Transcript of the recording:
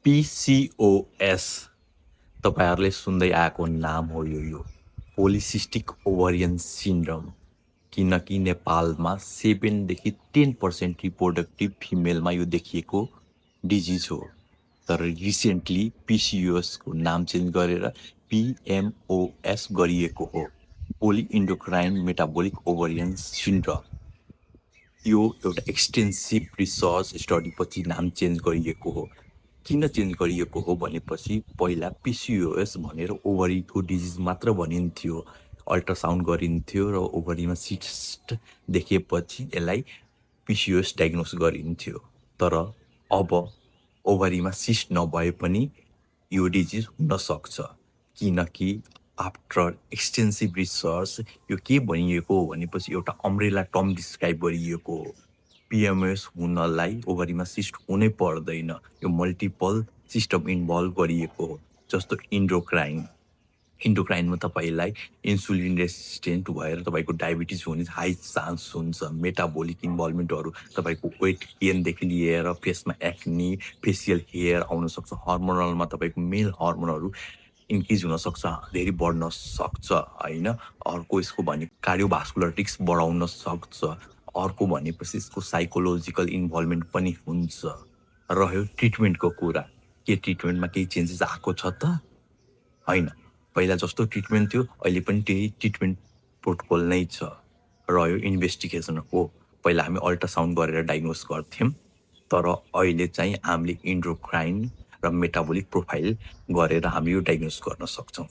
PCOS तपाईहरुले सुन्दै आएको नाम हो यो पोलिसिस्टिक ओभरियन सिन्ड्रोम किनकि नेपालमा 7 देखि 10% रिप्रोडक्टिभ फिमेलमा यो देखिएको डिजिज हो। तर रिसेन्टली PCOS को नाम चेन्ज गरेर PMOS गरिएको हो, पोली इन्डोक्राइन मेटाबोलिक ओभरियन सिन्ड्रोम। यो एउटा एक्सटेन्सिभ रिसर्च स्टडीपछि नाम चेन्ज गरिएको हो। किन चेन्ज गरिएको हो भनेपछि पहिला PCOS भनेर ओभरीको डिजिज मात्र भनिन्थ्यो, अल्ट्रासाउन्ड गरिन्थ्यो र ओभरीमा सिस्ट देखेपछि यसलाई PCOS डायग्नोस गरिन्थ्यो। तर अब ओभरीमा सिस्ट नभए पनि यो डिजिज हुन सक्छ, किनकि आफ्टर एक्सटेन्सिभ रिसर्च यो के भनिएको हो भनेपछि एउटा अम्ब्रेला टर्म डिस्क्राइब गरिएको हो। PMOS हुनलाई ओभरीमा सिस्ट हुनै पर्दैन, यो मल्टिपल सिस्टम इन्भल्भ गरिएको हो, जस्तो इन्डोक्राइनमा तपाईलाई इन्सुलिन रेसिस्टेन्ट भएर तपाईको डायबिटिज हुने हाई चान्स हुन्छ। मेटाबोलिक इन्भल्भमेन्टहरू तपाईको वेट गेनदेखि लिएर फेसमा एक्नी, फेसियल हेयर आउन सक्छ। हर्मोनलमा तपाईको मेल हर्मोनहरू इन्क्रिज हुन सक्छ, धेरै बढ्न सक्छ हैन। अर्को यसको भनेको कार्डियोभास्कुलर रिस्क बढाउन सक्छ। अर्को भनेपछि यसको साइकोलोजिकल इन्भल्भमेन्ट पनि हुन्छ। रह्यो ट्रिटमेन्टको कुरा, के ट्रिटमेन्टमा केही चेन्जेस आएको छ त? हैन, पहिला जस्तो ट्रिटमेन्ट थियो अहिले पनि त्यही ट्रिटमेन्ट प्रोटोकल नै छ। रह्यो इन्भेस्टिगेसन हो, पहिला हामी अल्ट्रासाउन्ड गरेर डायग्नोस गर्थ्यौं, तर अहिले चाहिँ हामीले इन्डोक्राइन र मेटाबोलिक प्रोफाइल गरेर हामी यो डायग्नोस गर्न सक्छौं।